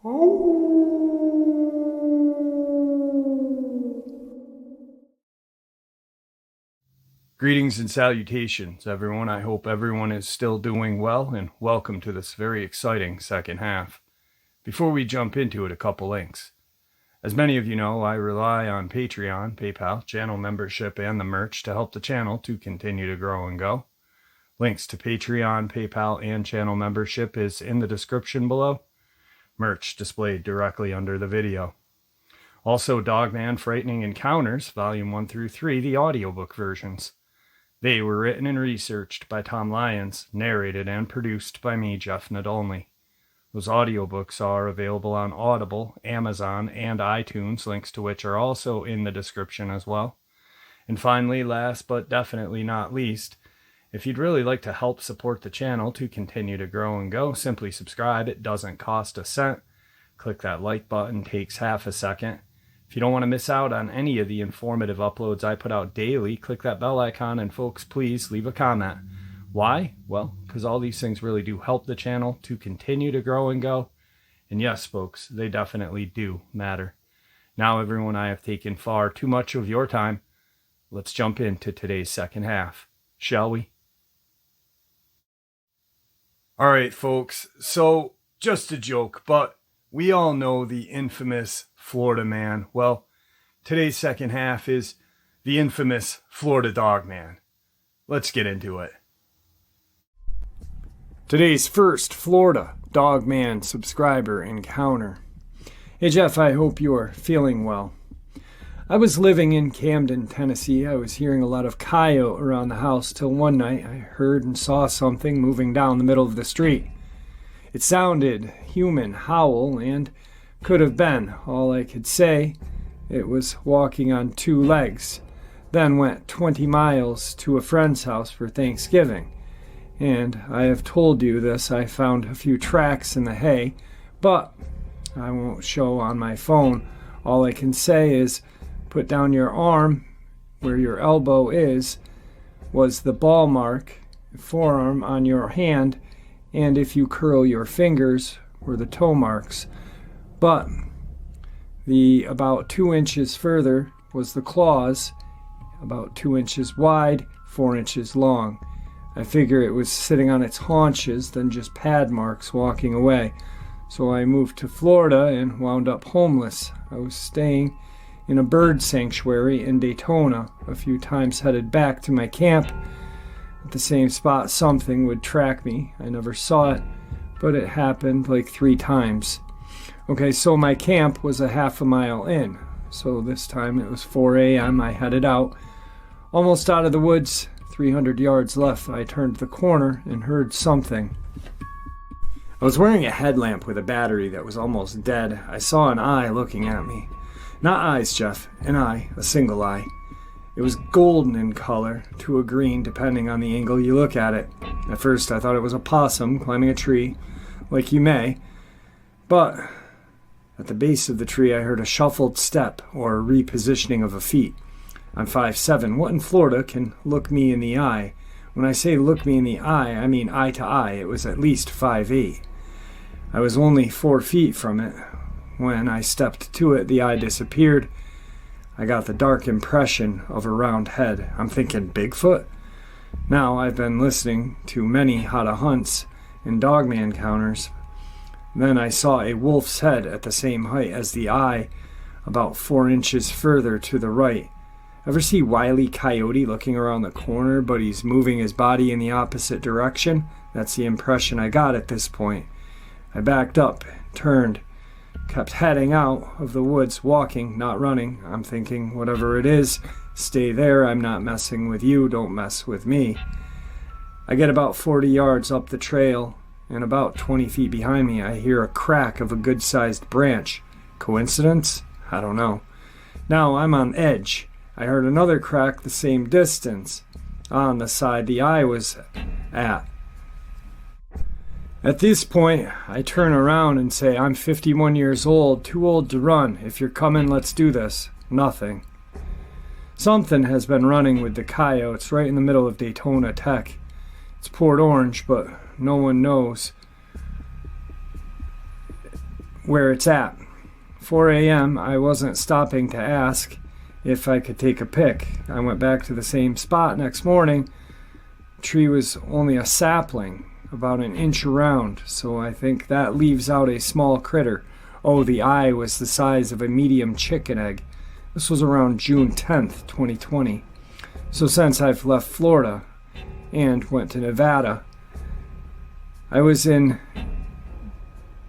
Greetings and salutations, everyone. I hope everyone is still doing well, and welcome to this very exciting second half. Before we jump into it, a couple links. As many of you know, I rely on Patreon, PayPal, channel membership, and the merch to help the channel to continue to grow and go. Links to Patreon, PayPal, and channel membership is in the description below. Merch displayed directly under the video. Also, Dogman Frightening Encounters, Volume 1 through 3, the audiobook versions. They were written and researched by Tom Lyons, narrated and produced by me, Jeff Nadolny. Those audiobooks are available on Audible, Amazon, and iTunes, links to which are also in the description as well. And finally, last but definitely not least, if you'd really like to help support the channel to continue to grow and go, simply subscribe. It doesn't cost a cent. Click that like button, takes half a second. If you don't want to miss out on any of the informative uploads I put out daily, click that bell icon, and folks, please leave a comment. Why? Well, because all these things really do help the channel to continue to grow and go. And yes, folks, they definitely do matter. Now, everyone, I have taken far too much of your time. Let's jump into today's second half, shall we? All right, folks, so just a joke, but we all know the infamous Florida man. Well, today's second half is the infamous Florida Dogman. Let's get into it. Today's first Florida Dogman subscriber encounter. Hey Jeff, I hope you are feeling well. I was living in Camden, Tennessee. I was hearing a lot of coyote around the house till one night I heard and saw something moving down the middle of the street. It sounded human howl and could have been. All I could say, it was walking on two legs, then went 20 miles to a friend's house for Thanksgiving. And I have told you this, I found a few tracks in the hay, but I won't show on my phone. All I can say is, put down your arm where your elbow is, was the ball mark, forearm on your hand, and if you curl your fingers were the toe marks. But the about 2 inches further was the claws, about 2 inches wide, 4 inches long. I figure it was sitting on its haunches than just pad marks walking away. So I moved to Florida and wound up homeless. I was staying in a bird sanctuary in Daytona, a few times headed back to my camp. At the same spot something would track me. I never saw it, but it happened like 3 times. Okay, so my camp was a half a mile in. So this time it was 4 a.m. I headed out. Almost out of the woods, 300 yards left, I turned the corner and heard something. I was wearing a headlamp with a battery that was almost dead. I saw an eye looking at me. Not eyes, Jeff. An eye. A single eye. It was golden in color, to a green, depending on the angle you look at it. At first, I thought it was a possum climbing a tree, like you may. But at the base of the tree, I heard a shuffled step, or a repositioning of a feet. I'm 5'7". What in Florida can look me in the eye? When I say look me in the eye, I mean eye to eye. It was at least 5'8". I was only 4 feet from it. When I stepped to it, the eye disappeared. I got the dark impression of a round head. I'm thinking Bigfoot? Now, I've been listening to many how-to hunts and Dogman encounters. Then I saw a wolf's head at the same height as the eye, about 4 inches further to the right. Ever see Wile E. Coyote looking around the corner, but he's moving his body in the opposite direction? That's the impression I got at this point. I backed up, turned, kept heading out of the woods, walking, not running. I'm thinking, whatever it is, stay there. I'm not messing with you. Don't mess with me. I get about 40 yards up the trail, and about 20 feet behind me, I hear a crack of a good-sized branch. Coincidence? I don't know. Now I'm on edge. I heard another crack the same distance, on the side the eye was at. At this point, I turn around and say, I'm 51 years old, too old to run. If you're coming, let's do this. Nothing. Something has been running with the coyotes right in the middle of Daytona Tech. It's Port Orange, but no one knows where it's at. 4 a.m. I wasn't stopping to ask if I could take a pic. I went back to the same spot next morning. The tree was only a sapling, about an inch around, so I think that leaves out a small critter. Oh, the eye was the size of a medium chicken egg. This was around June 10th, 2020. So since I've left Florida and went to Nevada, I was in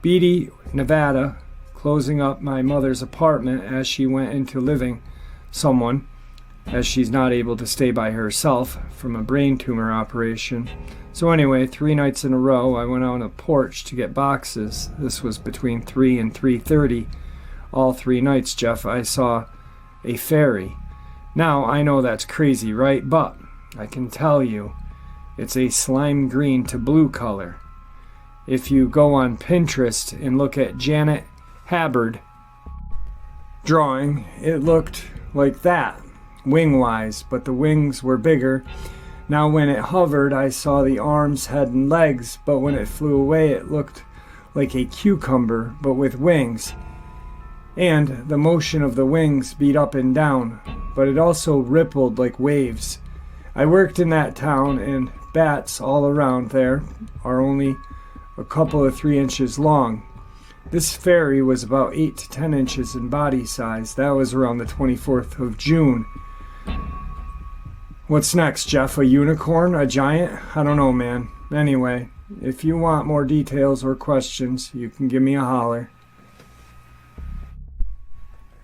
Beatty, Nevada, closing up my mother's apartment as she went into living someone, as she's not able to stay by herself from a brain tumor operation. So anyway, 3 nights in a row, I went out on a porch to get boxes. This was between 3 and 3:30. All 3 nights, Jeff, I saw a fairy. Now, I know that's crazy, right? But I can tell you, it's a slime green to blue color. If you go on Pinterest and look at Janet Habbard drawing, it looked like that, wing-wise, but the wings were bigger. Now when it hovered, I saw the arms, head, and legs, but when it flew away, it looked like a cucumber, but with wings. And the motion of the wings beat up and down, but it also rippled like waves. I worked in that town, and bats all around there are only a couple of 3 inches long. This fairy was about 8 to 10 inches in body size. That was around the 24th of June. What's next, Jeff? A unicorn? A giant? I don't know, man. Anyway, if you want more details or questions, you can give me a holler.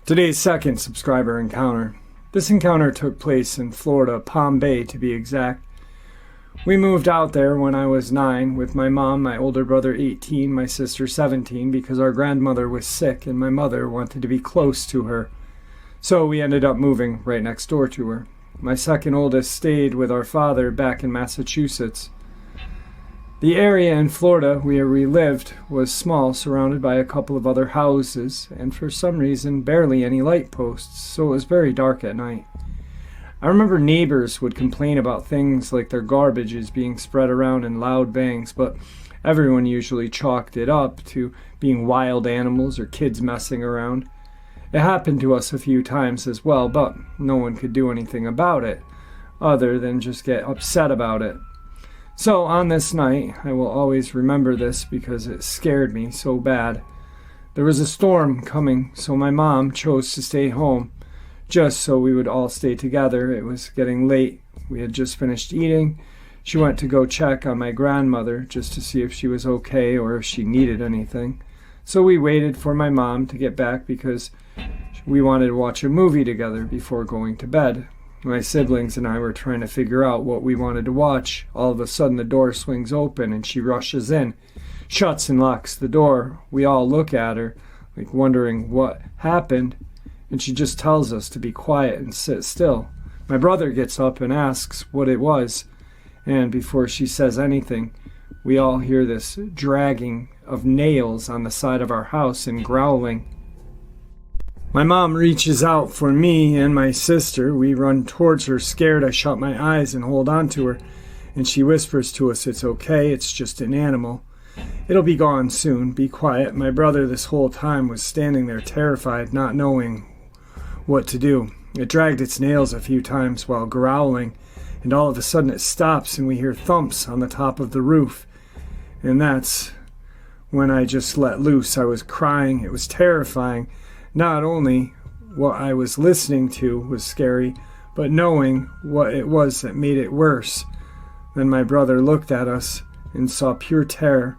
Today's second subscriber encounter. This encounter took place in Florida, Palm Bay to be exact. We moved out there when I was 9 with my mom, my older brother 18, my sister 17, because our grandmother was sick and my mother wanted to be close to her. So we ended up moving right next door to her. My second oldest stayed with our father back in Massachusetts. The area in Florida where we lived was small, surrounded by a couple of other houses, and for some reason barely any light posts, so it was very dark at night. I remember neighbors would complain about things like their garbage is being spread around in loud bangs, but everyone usually chalked it up to being wild animals or kids messing around. It happened to us a few times as well, but no one could do anything about it, other than just get upset about it. So on this night, I will always remember this because it scared me so bad. There was a storm coming, so my mom chose to stay home, just so we would all stay together. It was getting late. We had just finished eating. She went to go check on my grandmother just to see if she was okay or if she needed anything. So we waited for my mom to get back because we wanted to watch a movie together before going to bed. My siblings and I were trying to figure out what we wanted to watch. All of a sudden the door swings open and she rushes in, shuts and locks the door. We all look at her, like wondering what happened, and she just tells us to be quiet and sit still. My brother gets up and asks what it was, and before she says anything, we all hear this dragging of nails on the side of our house and growling. My mom reaches out for me and my sister. We run towards her, scared. I shut my eyes and hold on to her, and she whispers to us, "It's okay, it's just an animal. It'll be gone soon, be quiet." My brother this whole time was standing there terrified, not knowing what to do. It dragged its nails a few times while growling, and all of a sudden it stops and we hear thumps on the top of the roof. And that's when I just let loose. I was crying. It was terrifying. Not only what I was listening to was scary, but knowing what it was that made it worse. Then my brother looked at us and saw pure terror.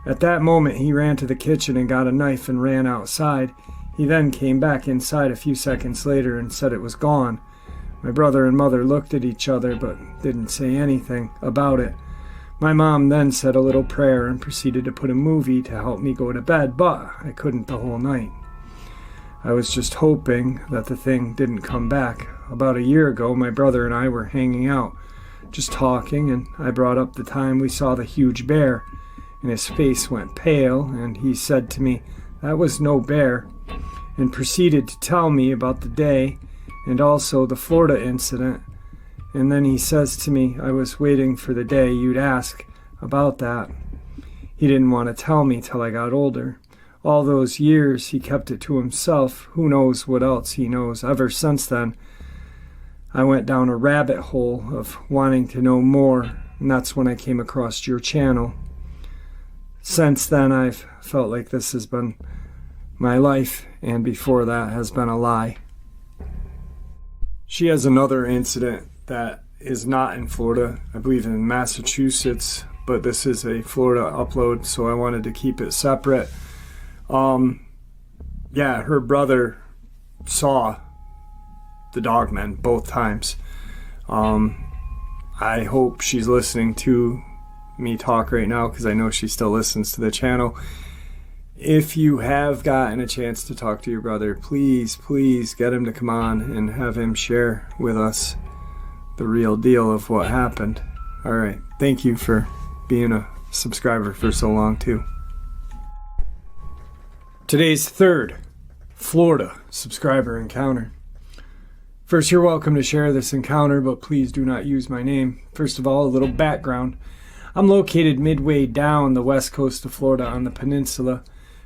At that moment he ran to the kitchen and got a knife and ran outside. He then came back inside a few seconds later and said it was gone. My brother and mother looked at each other but didn't say anything about it. My mom then said a little prayer and proceeded to put a movie to help me go to bed, but I couldn't the whole night. I was just hoping that the thing didn't come back. About a year ago, my brother and I were hanging out, just talking, and I brought up the time we saw the huge bear, and his face went pale, and he said to me, "That was no bear," and proceeded to tell me about the day and also the Florida incident. And then he says to me, "I was waiting for the day you'd ask about that." He didn't want to tell me till I got older. All those years he kept it to himself. Who knows what else he knows. Ever since then, I went down a rabbit hole of wanting to know more, and that's when I came across your channel. Since then, I've felt like this has been my life, and before that has been a lie. She has another incident that is not in Florida, I believe in Massachusetts, but this is a Florida upload, so I wanted to keep it separate. Yeah, her brother saw the Dogman both times. I hope she's listening to me talk right now, because I know she still listens to the channel. If you have gotten a chance to talk to your brother, please get him to come on and have him share with us the real deal of what happened. All right, thank you for being a subscriber for so long too. Today's third Florida subscriber encounter. First, you're welcome to share this encounter, but please do not use my name. First of all, a little background. I'm located midway down the west coast of Florida on the peninsula,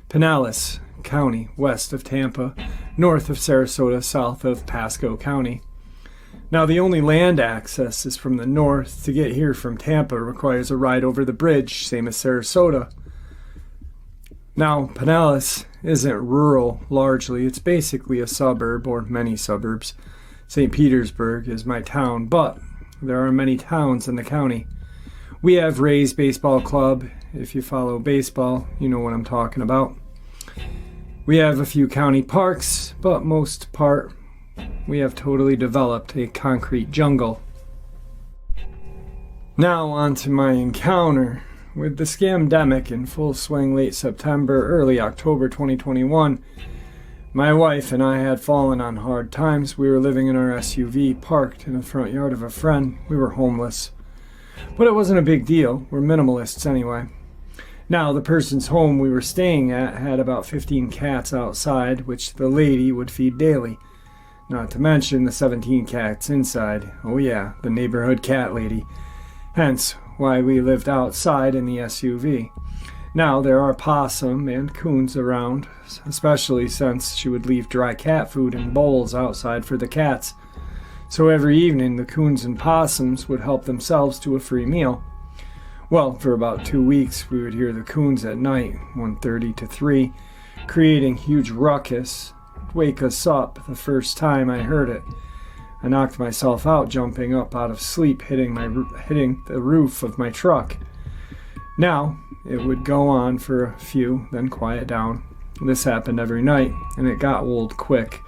Pinellas County, west of Tampa, north of Sarasota, south of Pasco County. Now, the only land access is from the north. To get here from Tampa requires a ride over the bridge, same as Sarasota. Now, Pinellas isn't rural largely. It's basically a suburb, or many suburbs. St. Petersburg is my town, but there are many towns in the county. We have Rays Baseball Club. If you follow baseball, you know what I'm talking about. We have a few county parks, but most part, we have totally developed a concrete jungle. Now on to my encounter. With the scamdemic in full swing late September, early October 2021, my wife and I had fallen on hard times. We were living in our SUV, parked in the front yard of a friend. We were homeless. But it wasn't a big deal. We're minimalists anyway. Now, the person's home we were staying at had about 15 cats outside, which the lady would feed daily. Not to mention the 17 cats inside. Oh yeah, the neighborhood cat lady. Hence why we lived outside in the SUV. Now, there are possum and coons around, especially since she would leave dry cat food in bowls outside for the cats. So every evening, the coons and possums would help themselves to a free meal. Well, for about 2 weeks, we would hear the coons at night, 1:30 to 3, creating huge ruckus. Wake us up the first time I heard it. I knocked myself out jumping up out of sleep, hitting the roof of my truck. Now, it would go on for a few, then quiet down. This happened every night, and it got old quick.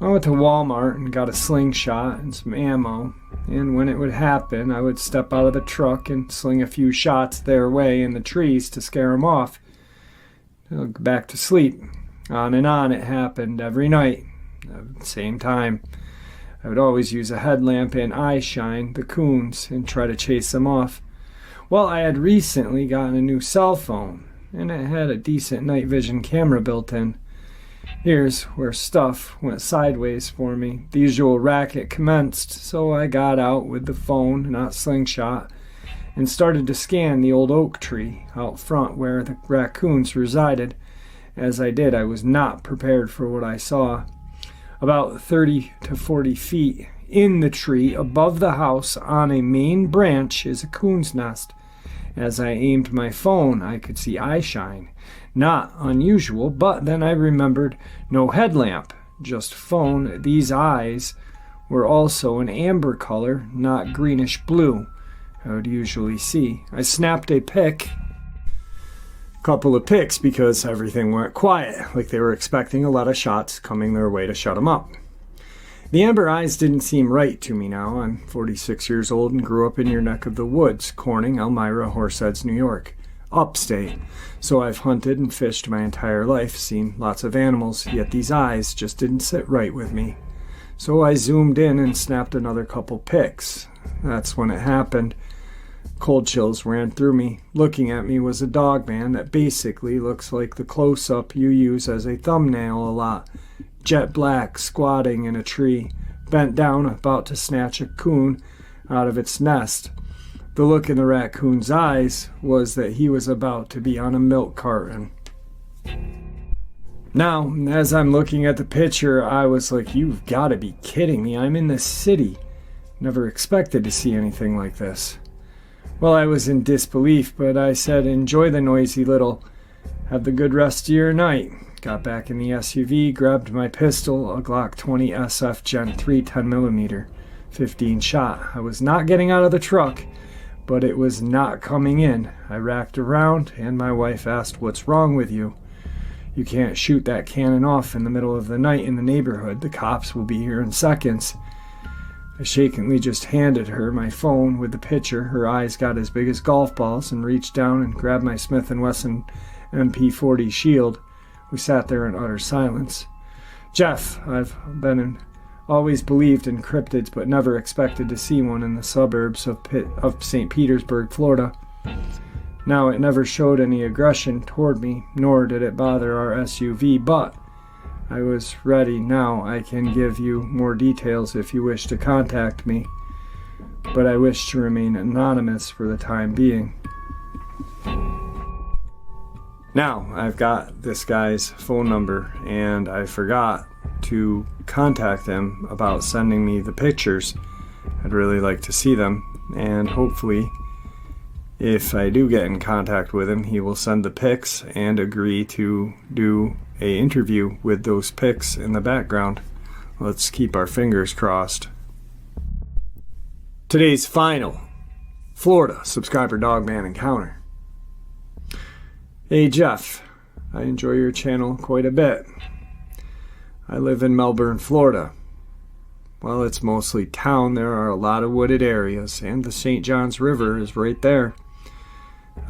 I went to Walmart and got a slingshot and some ammo, and when it would happen, I would step out of the truck and sling a few shots their way in the trees to scare them off. I'll go back to sleep. On and on it happened every night, at the same time. I would always use a headlamp and eye shine the coons and try to chase them off. Well, I had recently gotten a new cell phone, and it had a decent night vision camera built in. Here's where stuff went sideways for me. The usual racket commenced, so I got out with the phone, not slingshot, and started to scan the old oak tree out front where the raccoons resided. As I did, I was not prepared for what I saw. About 30 to 40 feet in the tree above the house on a main branch is a coon's nest. As I aimed my phone, I could see eye shine. Not unusual, but then I remembered no headlamp, just phone. These eyes were also an amber color, not greenish blue I would usually see. I snapped a couple of pics because everything went quiet, like they were expecting a lot of shots coming their way to shut them up. The amber eyes didn't seem right to me now. I'm 46 years old and grew up in your neck of the woods, Corning, Elmira, Horseheads, New York, upstate. So I've hunted and fished my entire life, seen lots of animals, yet these eyes just didn't sit right with me. So I zoomed in and snapped another couple pics. That's when it happened. Cold chills ran through me. Looking at me was a Dogman that basically looks like the close-up you use as a thumbnail a lot. Jet black, squatting in a tree, bent down, about to snatch a coon out of its nest. The look in the raccoon's eyes was that he was about to be on a milk carton. Now, as I'm looking at the picture, I was like, you've got to be kidding me. I'm in the city. Never expected to see anything like this. Well, I was in disbelief, but I said, enjoy the noisy little. Have the good rest of your night. Got back in the SUV, grabbed my pistol, a Glock 20 SF Gen 3 10mm, 15 shot. I was not getting out of the truck, but it was not coming in. I racked around, and my wife asked, what's wrong with you? You can't shoot that cannon off in the middle of the night in the neighborhood. The cops will be here in seconds. I shakingly just handed her my phone with the picture. Her eyes got as big as golf balls and reached down and grabbed my Smith & Wesson MP40 shield. We sat there in utter silence. Jeff, I've always believed in cryptids, but never expected to see one in the suburbs of St. Petersburg, Florida. Now, it never showed any aggression toward me, nor did it bother our SUV, but I was ready. Now I can give you more details if you wish to contact me, but I wish to remain anonymous for the time being. Now, I've got this guy's phone number, and I forgot to contact him about sending me the pictures. I'd really like to see them, and hopefully, if I do get in contact with him, he will send the pics and agree to do an interview with those pics in the background. Let's keep our fingers crossed. Today's final Florida subscriber Dogman encounter. Hey Jeff, I enjoy your channel quite a bit. I live in Melbourne, Florida. Well, it's mostly town. There are a lot of wooded areas, and the St. Johns River is right there.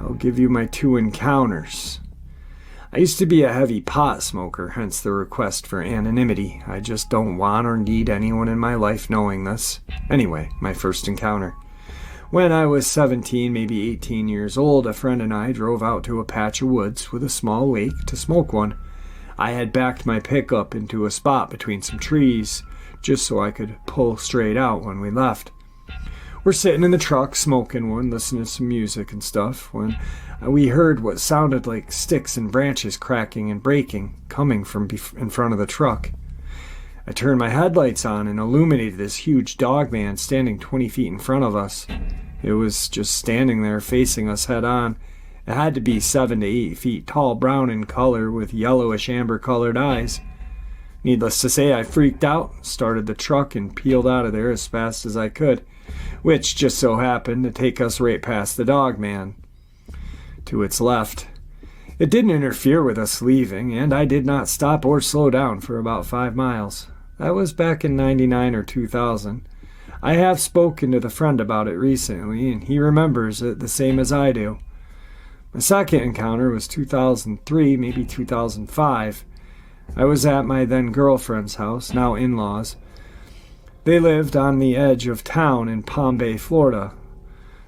I'll give you my 2 encounters. I used to be a heavy pot smoker, hence the request for anonymity. I just don't want or need anyone in my life knowing this. Anyway, my first encounter. When I was 17, maybe 18 years old, a friend and I drove out to a patch of woods with a small lake to smoke one. I had backed my pickup into a spot between some trees, just so I could pull straight out when we left. We're sitting in the truck, smoking one, listening to some music and stuff, when we heard what sounded like sticks and branches cracking and breaking, coming from in front of the truck. I turned my headlights on and illuminated this huge Dogman standing 20 feet in front of us. It was just standing there facing us head on. It had to be 7 to 8 feet tall, brown in color, with yellowish amber-colored eyes. Needless to say, I freaked out, started the truck, and peeled out of there as fast as I could, which just so happened to take us right past the Dogman. To its left. It didn't interfere with us leaving, and I did not stop or slow down for about 5 miles. That was back in 99 or 2000. I have spoken to the friend about it recently, and he remembers it the same as I do. My second encounter was 2003, maybe 2005. I was at my then girlfriend's house, now in-laws. They lived on the edge of town in Palm Bay, Florida.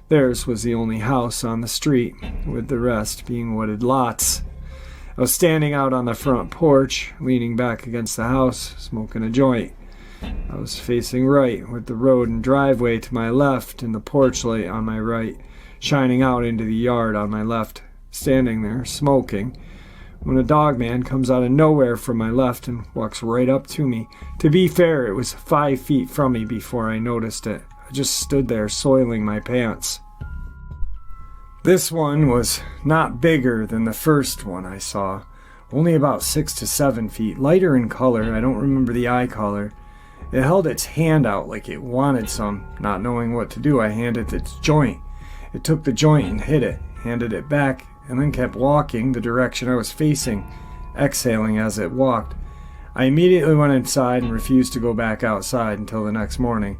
Theirs was the only house on the street, with the rest being wooded lots. I was standing out on the front porch, leaning back against the house, smoking a joint. I was facing right, with the road and driveway to my left and the porch light on my right, shining out into the yard on my left, standing there, smoking, when a Dogman comes out of nowhere from my left and walks right up to me. To be fair, it was 5 feet from me before I noticed it. I just stood there, soiling my pants. This one was not bigger than the first one I saw, only about 6 to 7 feet, lighter in color. I don't remember the eye color. It held its hand out like it wanted some. Not knowing what to do, I handed it its joint. It took the joint and hid it, handed it back, and then kept walking the direction I was facing, exhaling as it walked. I immediately went inside and refused to go back outside until the next morning.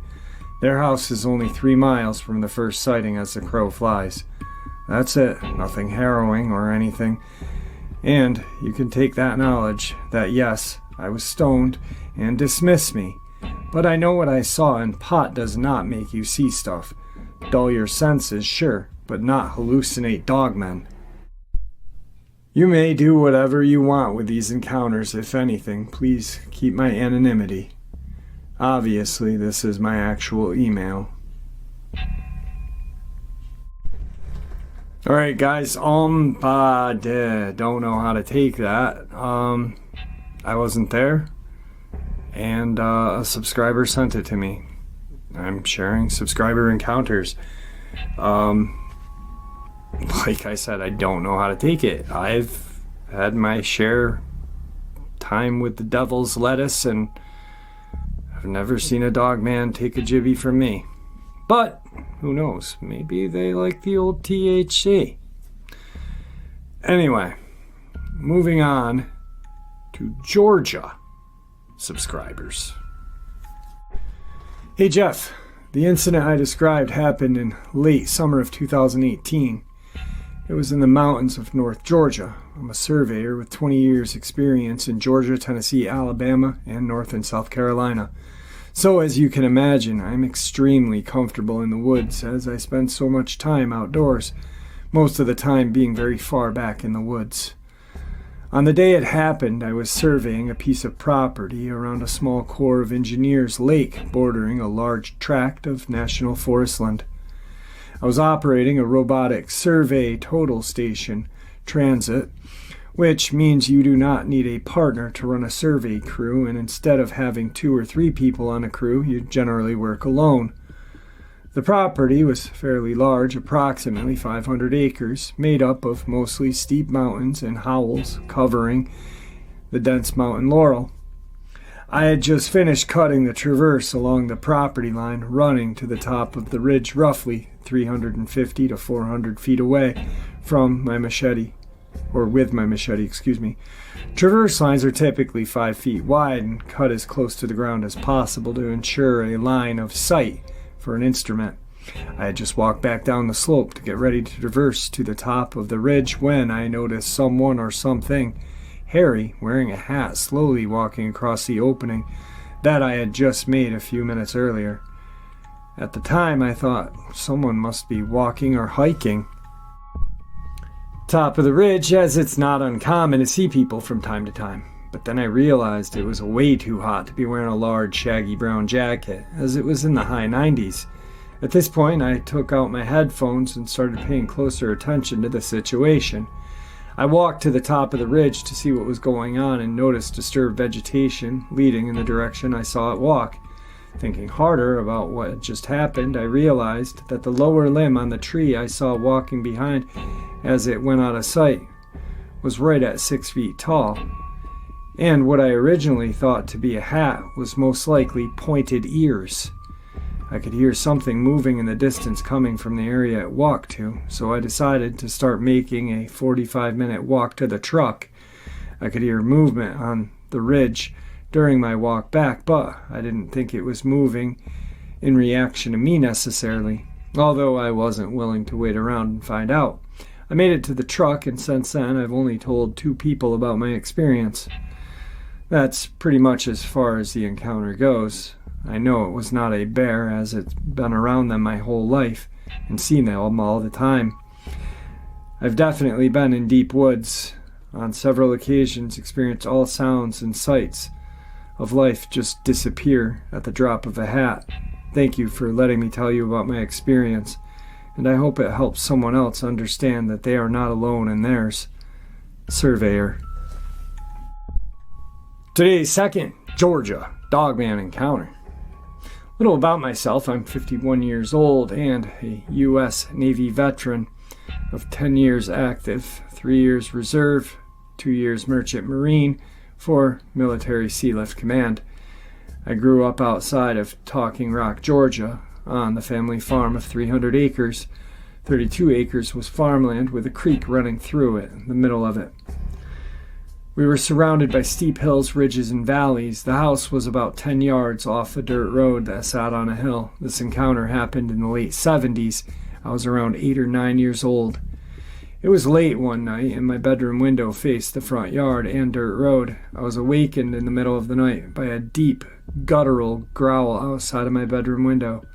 Their house is only 3 miles from the first sighting as the crow flies. That's it, nothing harrowing or anything. And you can take that knowledge that yes, I was stoned, and dismiss me. But I know what I saw, and pot does not make you see stuff. Dull your senses, sure, but not hallucinate Dogmen. You may do whatever you want with these encounters. If anything, please keep my anonymity. Obviously, this is my actual email. All right, guys. Don't know how to take that. I wasn't there, and a subscriber sent it to me. I'm sharing subscriber encounters. Like I said, I don't know how to take it. I've had my share time with the devil's lettuce, and I've never seen a Dogman take a jibby from me. But who knows? Maybe they like the old THC. Anyway, moving on to Georgia subscribers. Hey Jeff, the incident I described happened in late summer of 2018. It was in the mountains of North Georgia. I'm a surveyor with 20 years experience in Georgia, Tennessee, Alabama, and North and South Carolina. So as you can imagine, I'm extremely comfortable in the woods as I spend so much time outdoors, most of the time being very far back in the woods. On the day it happened, I was surveying a piece of property around a small Corps of Engineers lake bordering a large tract of national forest land. I was operating a robotic survey total station transit, which means you do not need a partner to run a survey crew, and instead of having 2 or 3 people on a crew, you generally work alone. The property was fairly large, approximately 500 acres, made up of mostly steep mountains and howls covering the dense mountain laurel. I had just finished cutting the traverse along the property line, running to the top of the ridge roughly 350 to 400 feet away from my machete, or with my machete, Traverse lines are typically 5 feet wide and cut as close to the ground as possible to ensure a line of sight for an instrument. I had just walked back down the slope to get ready to traverse to the top of the ridge when I noticed someone or something hairy, wearing a hat, slowly walking across the opening that I had just made a few minutes earlier. At the time, I thought someone must be walking or hiking top of the ridge, as it's not uncommon to see people from time to time. But then I realized it was way too hot to be wearing a large, shaggy brown jacket, as it was in the high 90s. At this point, I took out my headphones and started paying closer attention to the situation. I walked to the top of the ridge to see what was going on and noticed disturbed vegetation leading in the direction I saw it walk. Thinking harder about what had just happened, I realized that the lower limb on the tree I saw walking behind as it went out of sight was right at 6 feet tall. And what I originally thought to be a hat was most likely pointed ears. I could hear something moving in the distance coming from the area it walked to, so I decided to start making a 45-minute walk to the truck. I could hear movement on the ridge during my walk back, but I didn't think it was moving in reaction to me necessarily, although I wasn't willing to wait around and find out. I made it to the truck, and since then I've only told 2 people about my experience. That's pretty much as far as the encounter goes. I know it was not a bear, as it's been around them my whole life and seen them all the time. I've definitely been in deep woods, on several occasions experienced all sounds and sights of life just disappear at the drop of a hat. Thank you for letting me tell you about my experience, and I hope it helps someone else understand that they are not alone in theirs. Surveyor. Today's second Georgia Dogman encounter. Little about myself. I'm 51 years old and a U.S. Navy veteran of 10 years active, 3 years reserve, 2 years merchant marine, 4 military Sea Lift Command. I grew up outside of Talking Rock, Georgia, on the family farm of 300 acres. 32 acres was farmland with a creek running through it, in the middle of it. We were surrounded by steep hills, ridges, and valleys. The house was about 10 yards off a dirt road that sat on a hill. This encounter happened in the late 70s. I was around 8 or 9 years old. It was late one night, and my bedroom window faced the front yard and dirt road. I was awakened in the middle of the night by a deep, guttural growl outside of my bedroom window.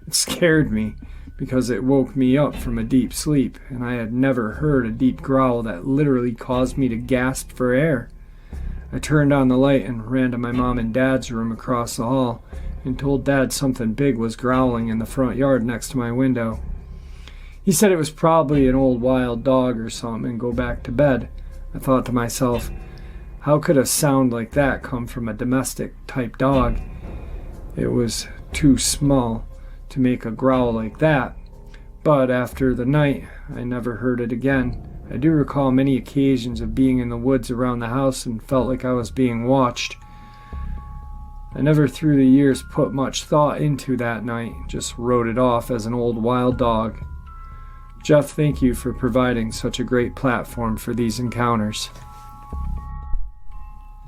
It scared me because it woke me up from a deep sleep, and I had never heard a deep growl that literally caused me to gasp for air. I turned on the light and ran to my mom and dad's room across the hall and told Dad something big was growling in the front yard next to my window. He said it was probably an old wild dog or something and go back to bed. I thought to myself, how could a sound like that come from a domestic type dog? It was too small to make a growl like that. But after the night, I never heard it again. I do recall many occasions of being in the woods around the house and felt like I was being watched. I never through the years put much thought into that night, just wrote it off as an old wild dog. Jeff, thank you for providing such a great platform for these encounters.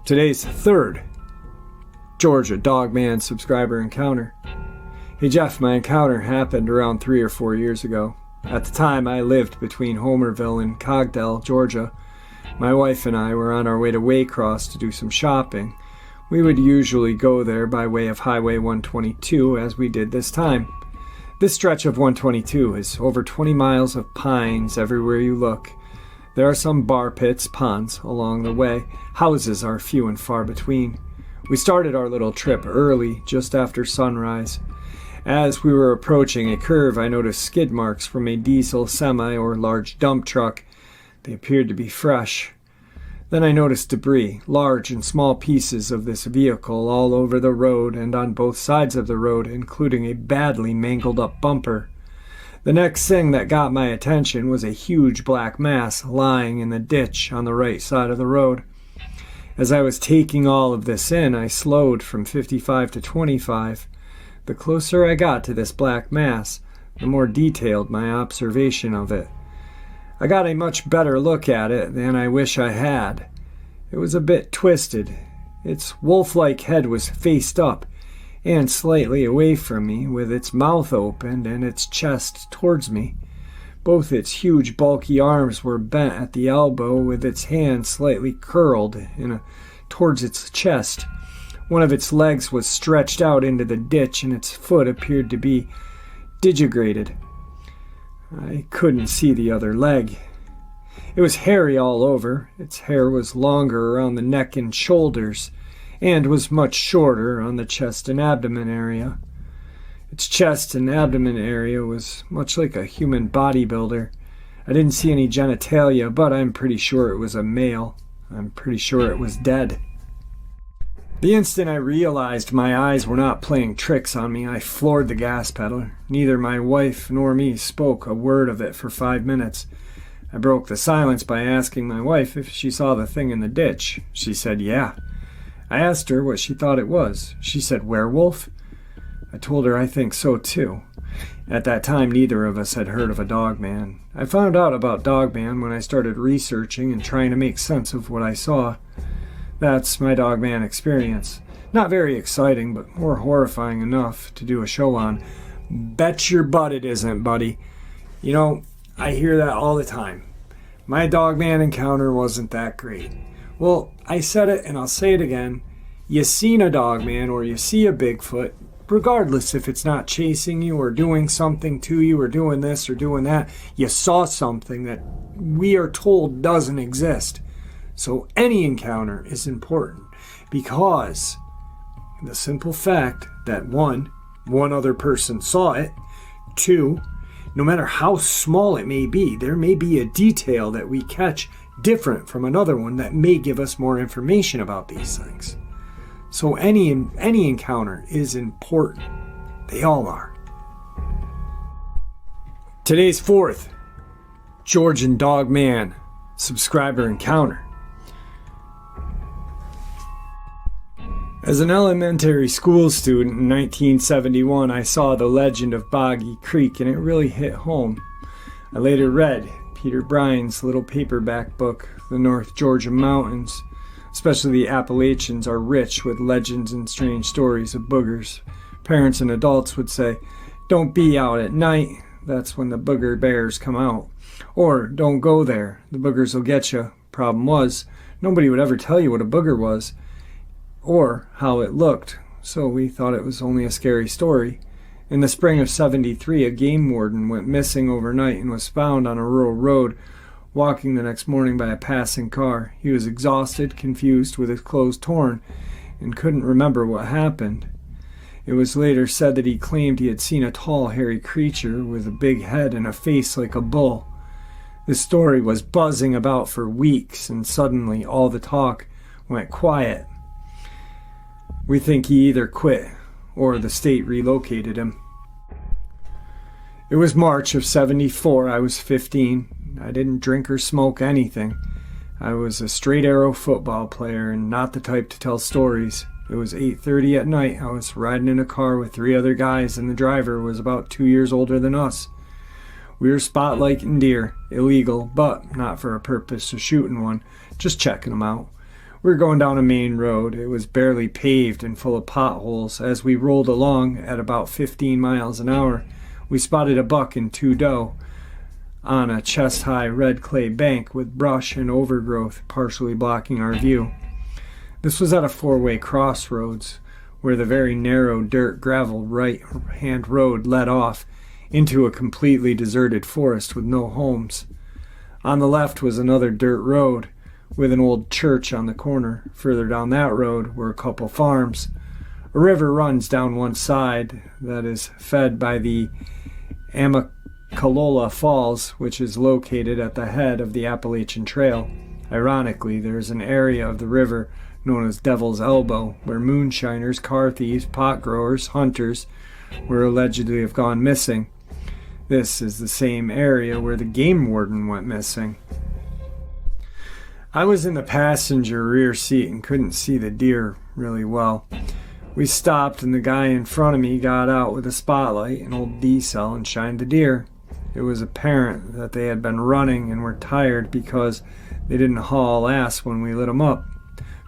Today's third Georgia Dogman subscriber encounter. Hey Jeff, my encounter happened around 3 or 4 years ago. At the time, I lived between Homerville and Cogdell, Georgia. My wife and I were on our way to Waycross to do some shopping. We would usually go there by way of Highway 122, as we did this time. This stretch of 122 is over 20 miles of pines everywhere you look. There are some bar pits, ponds along the way. Houses are few and far between. We started our little trip early, just after sunrise. As we were approaching a curve, I noticed skid marks from a diesel, semi, or large dump truck. They appeared to be fresh. Then I noticed debris, large and small pieces of this vehicle all over the road and on both sides of the road, including a badly mangled up bumper. The next thing that got my attention was a huge black mass lying in the ditch on the right side of the road. As I was taking all of this in, I slowed from 55 to 25. The closer I got to this black mass, the more detailed my observation of it. I got a much better look at it than I wish I had. It was a bit twisted. Its wolf-like head was faced up and slightly away from me, with its mouth opened and its chest towards me. Both its huge, bulky arms were bent at the elbow, with its hand slightly curled towards its chest. One of its legs was stretched out into the ditch, and its foot appeared to be digitigrated. I couldn't see the other leg. It was hairy all over. Its hair was longer around the neck and shoulders, and was much shorter on the chest and abdomen area. Its chest and abdomen area was much like a human bodybuilder. I didn't see any genitalia, but I'm pretty sure it was a male. I'm pretty sure it was dead. The instant I realized my eyes were not playing tricks on me, I floored the gas pedal. Neither my wife nor me spoke a word of it for 5 minutes. I broke the silence by asking my wife if she saw the thing in the ditch. She said, yeah. I asked her what she thought it was. She said, werewolf? I told her I think so too. At that time, neither of us had heard of a dogman. I found out about dogman when I started researching and trying to make sense of what I saw. That's my dogman experience. Not very exciting, but more horrifying enough to do a show on. Bet your butt it isn't, buddy. You know, I hear that all the time. My dogman encounter wasn't that great. Well, I said it and I'll say it again. You seen a dogman or you see a Bigfoot, regardless if it's not chasing you or doing something to you or doing this or doing that, you saw something that we are told doesn't exist. So any encounter is important because the simple fact that one other person saw it, two, no matter how small it may be, there may be a detail that we catch different from another one that may give us more information about these things. So any encounter is important. They all are. Today's fourth Georgian Dogman subscriber encounter. As an elementary school student in 1971, I saw The Legend of Boggy Creek, and it really hit home. I later read Peter Bryan's little paperback book, The North Georgia Mountains. Especially the Appalachians are rich with legends and strange stories of boogers. Parents and adults would say, don't be out at night, that's when the booger bears come out. Or, don't go there, the boogers will get you. Problem was, nobody would ever tell you what a booger was, or how it looked, so we thought it was only a scary story. In the spring of '73, a game warden went missing overnight and was found on a rural road, walking the next morning by a passing car. He was exhausted, confused, with his clothes torn, and couldn't remember what happened. It was later said that he claimed he had seen a tall, hairy creature with a big head and a face like a bull. This story was buzzing about for weeks, and suddenly all the talk went quiet. We think he either quit or the state relocated him. It was March of '74. I was 15. I didn't drink or smoke anything. I was a straight arrow football player and not the type to tell stories. It was 8:30 at night. I was riding in a car with 3 other guys, and the driver was about 2 years older than us. We were spotlighting deer, illegal, but not for a purpose of shooting one, just checking them out. We were going down a main road. It was barely paved and full of potholes. As we rolled along at about 15 miles an hour, we spotted a buck and 2 doe on a chest-high red clay bank with brush and overgrowth partially blocking our view. This was at a 4-way crossroads where the very narrow dirt gravel right-hand road led off into a completely deserted forest with no homes. On the left was another dirt road with an old church on the corner. Further down that road were a couple farms. A river runs down one side that is fed by the Amicalola Falls, which is located at the head of the Appalachian Trail. Ironically, there is an area of the river known as Devil's Elbow, where moonshiners, car thieves, pot growers, hunters were allegedly have gone missing. This is the same area where the game warden went missing. I was in the passenger rear seat and couldn't see the deer really well. We stopped and the guy in front of me got out with a spotlight, an old D-cell, and shined the deer. It was apparent that they had been running and were tired because they didn't haul ass when we lit them up.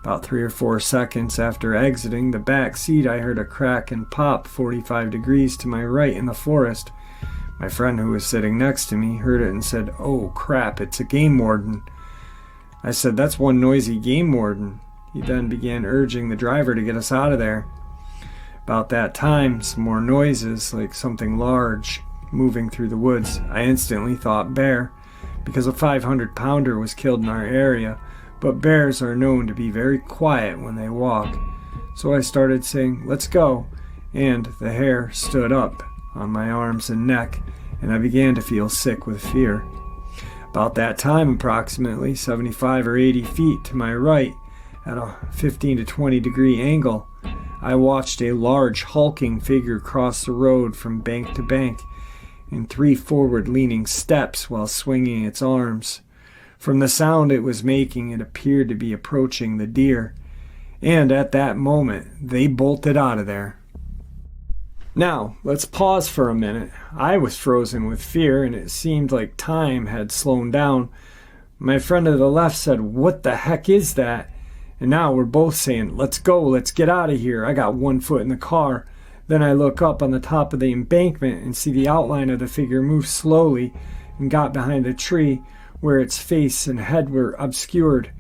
About 3 or 4 seconds after exiting the back seat, I heard a crack and pop 45 degrees to my right in the forest. My friend who was sitting next to me heard it and said, "Oh crap, it's a game warden." I said, "That's one noisy game warden." He then began urging the driver to get us out of there. About that time, some more noises, like something large moving through the woods. I instantly thought bear, because a 500-pounder was killed in our area, but bears are known to be very quiet when they walk. So I started saying, "Let's go," and the hair stood up on my arms and neck, and I began to feel sick with fear. About that time, approximately 75 or 80 feet to my right, at a 15 to 20 degree angle, I watched a large hulking figure cross the road from bank to bank in 3 forward-leaning steps while swinging its arms. From the sound it was making, it appeared to be approaching the deer, and at that moment, they bolted out of there. Now, let's pause for a minute. I was frozen with fear, and it seemed like time had slowed down. My friend to the left said, "What the heck is that?" And now we're both saying, "Let's go, let's get out of here." I got one foot in the car. Then I look up on the top of the embankment and see the outline of the figure move slowly and got behind a tree where its face and head were obscured.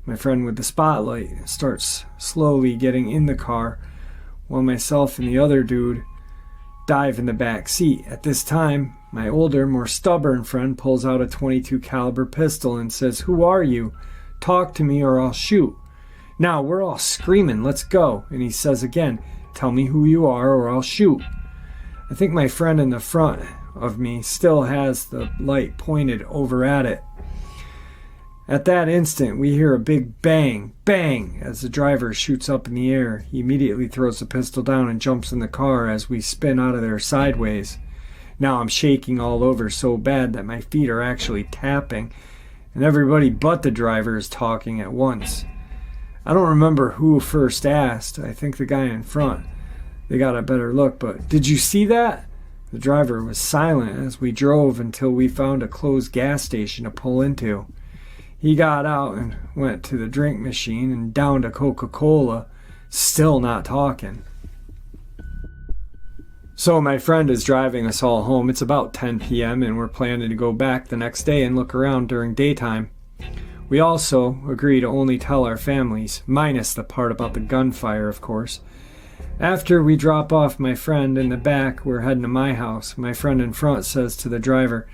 My friend with the spotlight starts slowly getting in the car while myself and the other dude dive in the back seat. At this time, my older, more stubborn friend pulls out a .22 caliber pistol and says, "Who are you? Talk to me or I'll shoot." Now we're all screaming, "Let's go." And he says again, "Tell me who you are or I'll shoot." I think my friend in the front of me still has the light pointed over at it. At that instant, we hear a big bang, bang, as the driver shoots up in the air. He immediately throws the pistol down and jumps in the car as we spin out of there sideways. Now I'm shaking all over so bad that my feet are actually tapping, and everybody but the driver is talking at once. I don't remember who first asked. I think the guy in front. They got a better look, but "Did you see that?" The driver was silent as we drove until we found a closed gas station to pull into. He got out and went to the drink machine and downed a Coca-Cola, still not talking. So my friend is driving us all home. It's about 10 p.m. and we're planning to go back the next day and look around during daytime. We also agree to only tell our families, minus the part about the gunfire, of course. After we drop off my friend in the back, we're heading to my house. My friend in front says to the driver,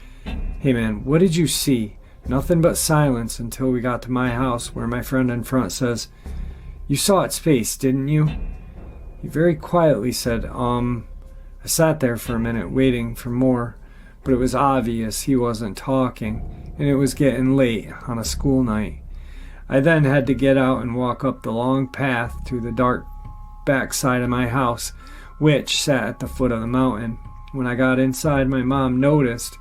"Hey man, what did you see?" Nothing but silence until we got to my house, where my friend in front says, "You saw its face, didn't you?" He very quietly said, I sat there for a minute waiting for more, but it was obvious he wasn't talking, and it was getting late on a school night. I then had to get out and walk up the long path to the dark backside of my house, which sat at the foot of the mountain. When I got inside, my mom noticed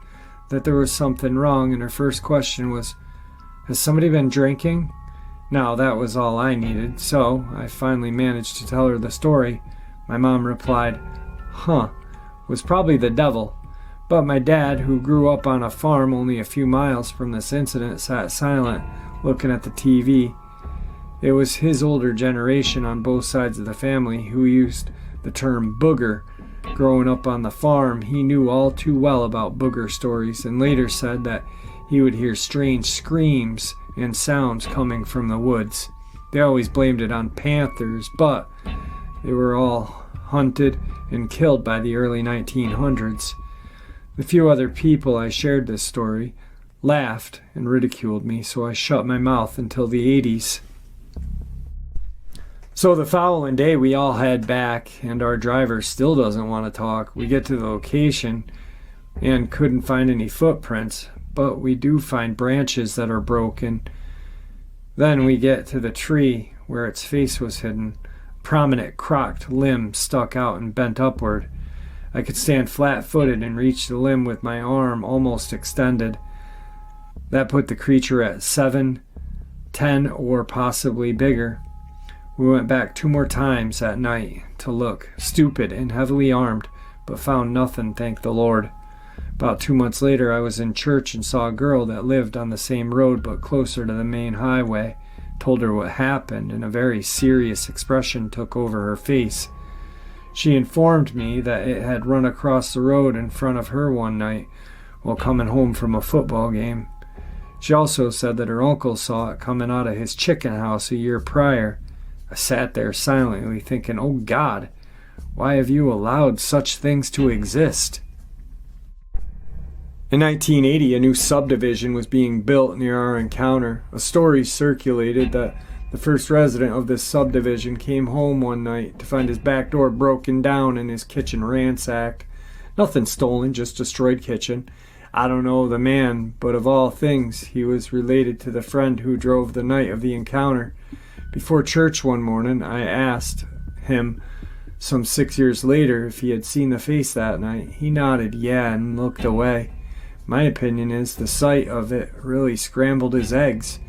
that there was something wrong, and her first question was, "Has somebody been drinking?" Now, that was all I needed, so I finally managed to tell her the story. My mom replied, was probably the devil. But my dad, who grew up on a farm only a few miles from this incident, sat silent, looking at the TV. It was his older generation on both sides of the family who used the term booger. Growing up on the farm, he knew all too well about booger stories, and later said that he would hear strange screams and sounds coming from the woods. They always blamed it on panthers, but they were all hunted and killed by the early 1900s. The few other people I shared this story laughed and ridiculed me, so I shut my mouth until the 80s. So the following day we all head back, and our driver still doesn't want to talk. We get to the location and couldn't find any footprints, but we do find branches that are broken. Then we get to the tree where its face was hidden. Prominent crocked limb stuck out and bent upward. I could stand flat-footed and reach the limb with my arm almost extended. That put the creature at 7, 10, or possibly bigger. We went back 2 more times that night to look, stupid and heavily armed, but found nothing, thank the Lord. About 2 months later, I was in church and saw a girl that lived on the same road but closer to the main highway. Told her what happened, and a very serious expression took over her face. She informed me that it had run across the road in front of her one night while coming home from a football game. She also said that her uncle saw it coming out of his chicken house a year prior. I sat there silently thinking, oh God, why have you allowed such things to exist? In 1980, a new subdivision was being built near our encounter. A story circulated that the first resident of this subdivision came home one night to find his back door broken down and his kitchen ransacked. Nothing stolen, just destroyed kitchen. I don't know the man, but of all things, he was related to the friend who drove the night of the encounter. Before church one morning, I asked him, some 6 years later, if he had seen the face that night. He nodded yeah and looked away. My opinion is the sight of it really scrambled his eggs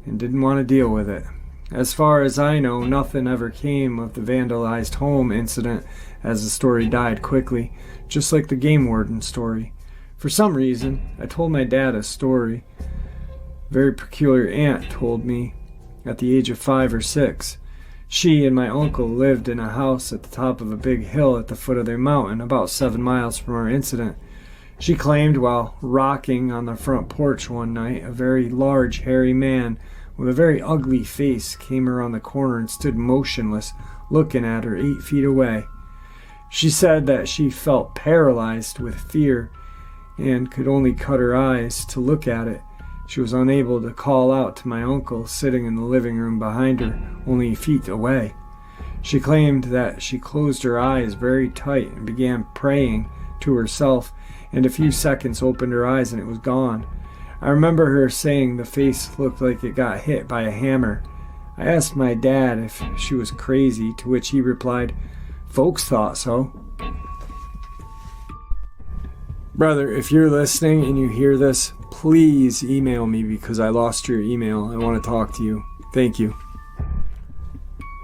and didn't want to deal with it. As far as I know, nothing ever came of the vandalized home incident, as the story died quickly, just like the game warden story. For some reason, I told my dad a story. A very peculiar aunt told me at the age of 5 or 6. She and my uncle lived in a house at the top of a big hill at the foot of their mountain, about 7 miles from our incident. She claimed while rocking on the front porch one night, a very large, hairy man with a very ugly face came around the corner and stood motionless, looking at her 8 feet away. She said that she felt paralyzed with fear and could only cut her eyes to look at it. She was unable to call out to my uncle sitting in the living room behind her, only feet away. She claimed that she closed her eyes very tight and began praying to herself, and a few seconds opened her eyes and it was gone. I remember her saying the face looked like it got hit by a hammer. I asked my dad if she was crazy, to which he replied, "Folks thought so." Brother, if you're listening and you hear this, please email me because I lost your email. I want to talk to you. Thank you.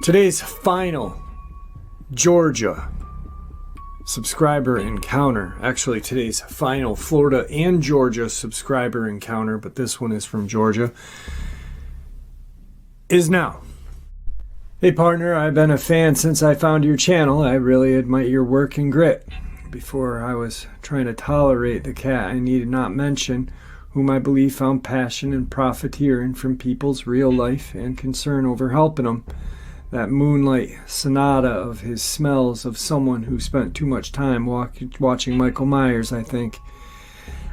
Today's final Georgia subscriber encounter. Actually, today's final Florida and Georgia subscriber encounter, but this one is from Georgia, is now. Hey partner, I've been a fan since I found your channel. I really admire your work and grit. Before I was trying to tolerate the cat, I need not mention whom I believe found passion and profiteering from people's real life and concern over helping them. That moonlight sonata of his smells of someone who spent too much time watching Michael Myers, I think.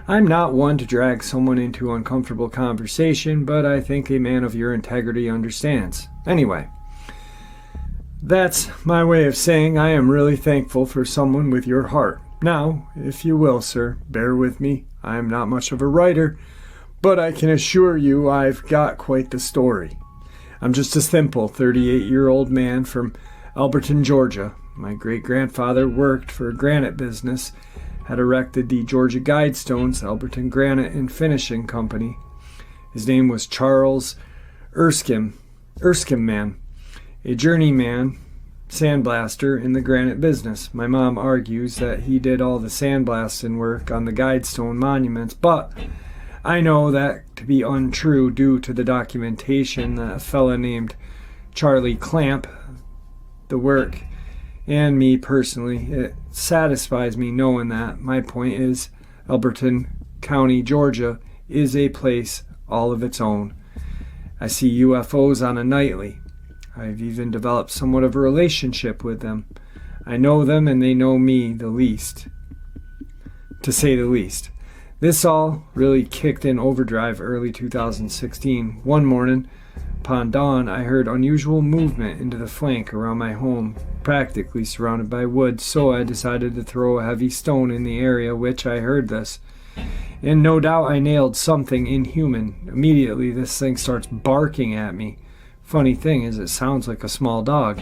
I'm not one to drag someone into uncomfortable conversation, but I think a man of your integrity understands. Anyway, That's my way of saying I am really thankful for someone with your heart. Now, if you will, sir, bear with me. I am not much of a writer, but I can assure you I've got quite the story. I'm just a simple 38-year-old man from Elberton, Georgia. My great-grandfather worked for a granite business, had erected the Georgia Guidestones, Elberton Granite and Finishing Company. His name was Charles Erskine Man, a journeyman sandblaster in the granite business. My mom argues that he did all the sandblasting work on the Guidestone monuments, but I know that to be untrue due to the documentation that a fella named Charlie Clamp, the work, and me personally. It satisfies me knowing that. My point is, Elberton County, Georgia, is a place all of its own. I see UFOs on a nightly. I've even developed somewhat of a relationship with them. I know them and they know me to say the least. This all really kicked in overdrive early 2016. One morning, upon dawn, I heard unusual movement into the flank around my home, practically surrounded by woods, so I decided to throw a heavy stone in the area which I heard this. And no doubt I nailed something inhuman. Immediately this thing starts barking at me. Funny thing is, it sounds like a small dog.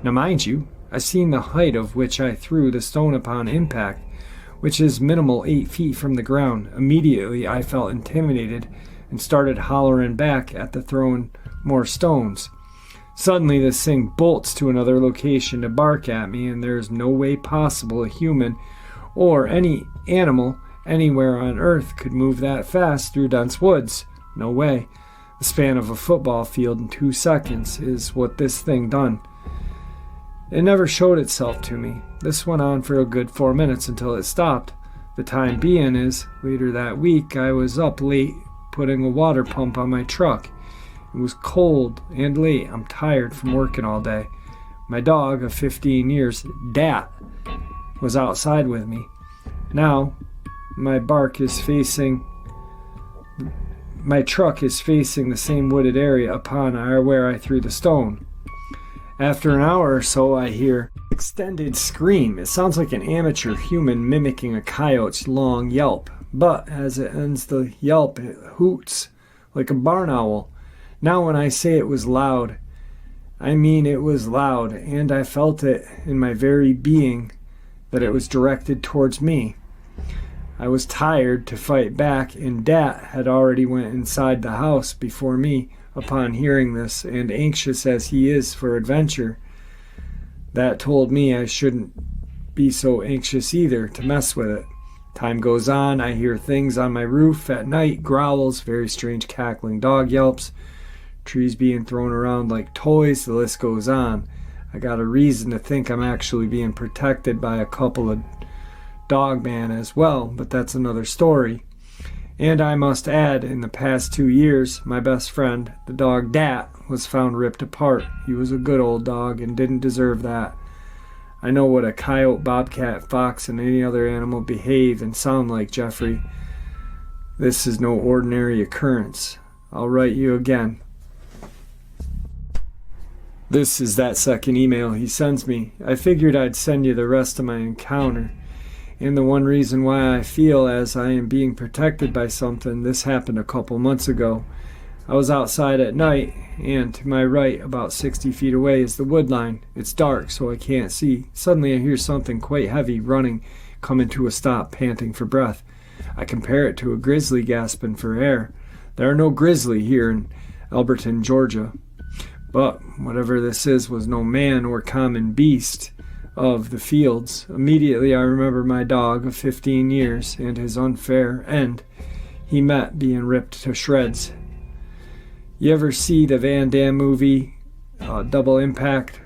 Now mind you, I seen the height of which I threw the stone upon impact, which is minimal 8 feet from the ground. Immediately I felt intimidated and started hollering back at the throwing more stones. Suddenly this thing bolts to another location to bark at me, and there is no way possible a human or any animal anywhere on earth could move that fast through dense woods. No way. The span of a football field in 2 seconds is what this thing done. It never showed itself to me. This went on for a good 4 minutes until it stopped. The time being is, later that week I was up late putting a water pump on my truck. It was cold and late. I'm tired from working all day. My dog of 15 years, Dat, was outside with me. Now, my truck is facing the same wooded area upon where I threw the stone. After an hour or so, I hear extended scream. It sounds like an amateur human mimicking a coyote's long yelp, but as it ends the yelp, it hoots like a barn owl. Now when I say it was loud, I mean it was loud, and I felt it in my very being that it was directed towards me. I was tired to fight back, and Dat had already went inside the house before me upon hearing this, and anxious as he is for adventure, that told me I shouldn't be so anxious either to mess with it. Time goes on, I hear things on my roof at night, growls, very strange cackling dog yelps, trees being thrown around like toys, the list goes on. I got a reason to think I'm actually being protected by a couple of Dogman as well, but that's another story. And I must add, in the past 2 years, my best friend, the dog Dat, was found ripped apart. He was a good old dog and didn't deserve that. I know what a coyote, bobcat, fox, and any other animal behave and sound like, Jeffrey. This is no ordinary occurrence. I'll write you again. This is that second email he sends me. I figured I'd send you the rest of my encounter. And the one reason why I feel as I am being protected by something, this happened a couple months ago. I was outside at night, and to my right, about 60 feet away, is the wood line. It's dark, so I can't see. Suddenly I hear something quite heavy running, coming to a stop, panting for breath. I compare it to a grizzly gasping for air. There are no grizzly here in Elberton, Georgia. But whatever this is was no man or common beast of the fields. Immediately I remember my dog of 15 years and his unfair end he met being ripped to shreds. You ever see the Van Damme movie, Double Impact?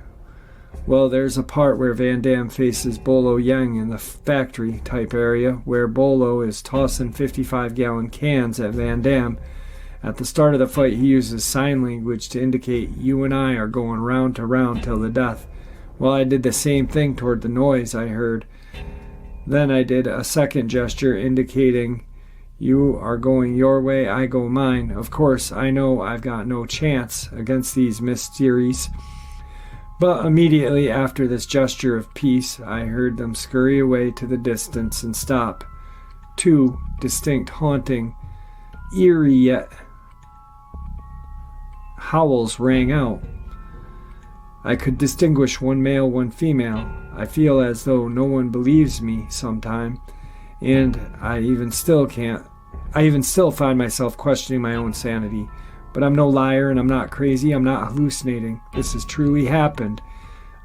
Well, there's a part where Van Damme faces Bolo Yang in the factory type area where Bolo is tossing 55-gallon cans at Van Damme. At the start of the fight, he uses sign language to indicate you and I are going round to round till the death. Well, I did the same thing toward the noise I heard. Then I did a second gesture indicating you are going your way, I go mine. Of course, I know I've got no chance against these mysteries, But immediately after this gesture of peace, I heard them scurry away to the distance and stop. Two distinct, haunting, eerie yet howls rang out. I could distinguish one male, one female. I feel as though no one believes me sometime, and I even still find myself questioning my own sanity. But I'm no liar and I'm not crazy. I'm not hallucinating. This has truly happened.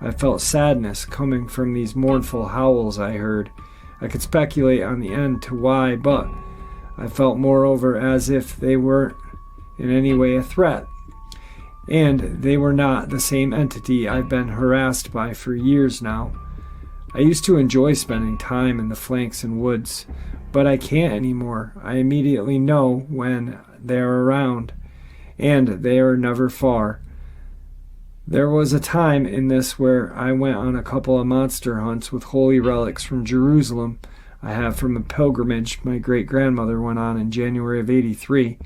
I felt sadness coming from these mournful howls I heard. I could speculate on the end to why, but I felt moreover as if they weren't in any way a threat. And they were not the same entity I've been harassed by for years now. I used to enjoy spending time in the flanks and woods, but I can't anymore. I immediately know when they're around, and they are never far. There was a time in this where I went on a couple of monster hunts with holy relics from Jerusalem I have from a pilgrimage my great-grandmother went on in January of '83.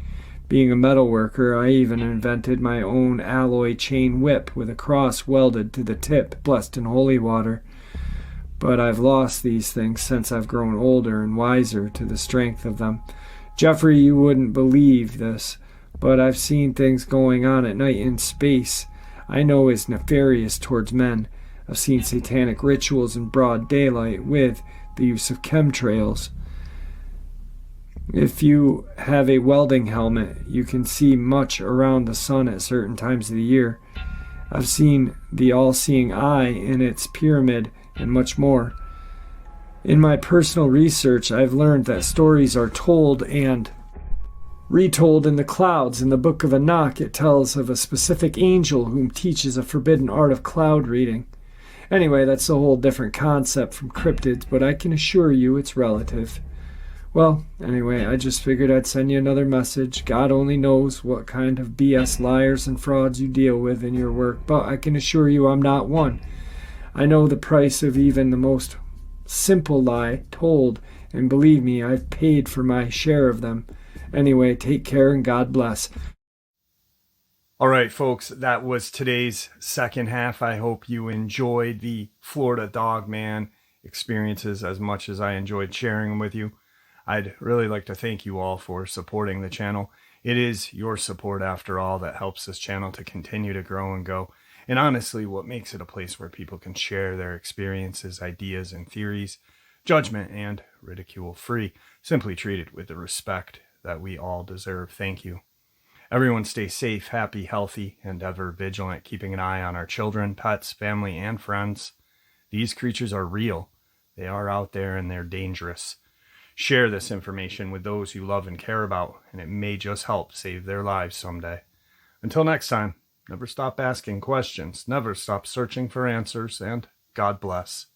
Being a metal worker, I even invented my own alloy chain whip with a cross welded to the tip, blessed in holy water. But I've lost these things since I've grown older and wiser to the strength of them. Jeffrey, you wouldn't believe this, but I've seen things going on at night in space I know is nefarious towards men. I've seen satanic rituals in broad daylight with the use of chemtrails. If you have a welding helmet, you can see much around the sun at certain times of the year. I've seen the all-seeing eye in its pyramid and much more. In my personal research, I've learned that stories are told and retold in the clouds. In the book of Enoch, it tells of a specific angel whom teaches a forbidden art of cloud reading. Anyway, that's a whole different concept from cryptids, but I can assure you it's relative. Well, anyway, I just figured I'd send you another message. God only knows what kind of BS liars and frauds you deal with in your work, but I can assure you I'm not one. I know the price of even the most simple lie told, and believe me, I've paid for my share of them. Anyway, take care and God bless. All right, folks, that was today's second half. I hope you enjoyed the Florida Dogman experiences as much as I enjoyed sharing them with you. I'd really like to thank you all for supporting the channel. It is your support, after all, that helps this channel to continue to grow and go. And honestly, what makes it a place where people can share their experiences, ideas, and theories, judgment and ridicule free, simply treated with the respect that we all deserve. Thank you. Everyone stay safe, happy, healthy, and ever vigilant, keeping an eye on our children, pets, family, and friends. These creatures are real. They are out there and they're dangerous. Share this information with those you love and care about, and it may just help save their lives someday. Until next time, never stop asking questions, never stop searching for answers, and God bless.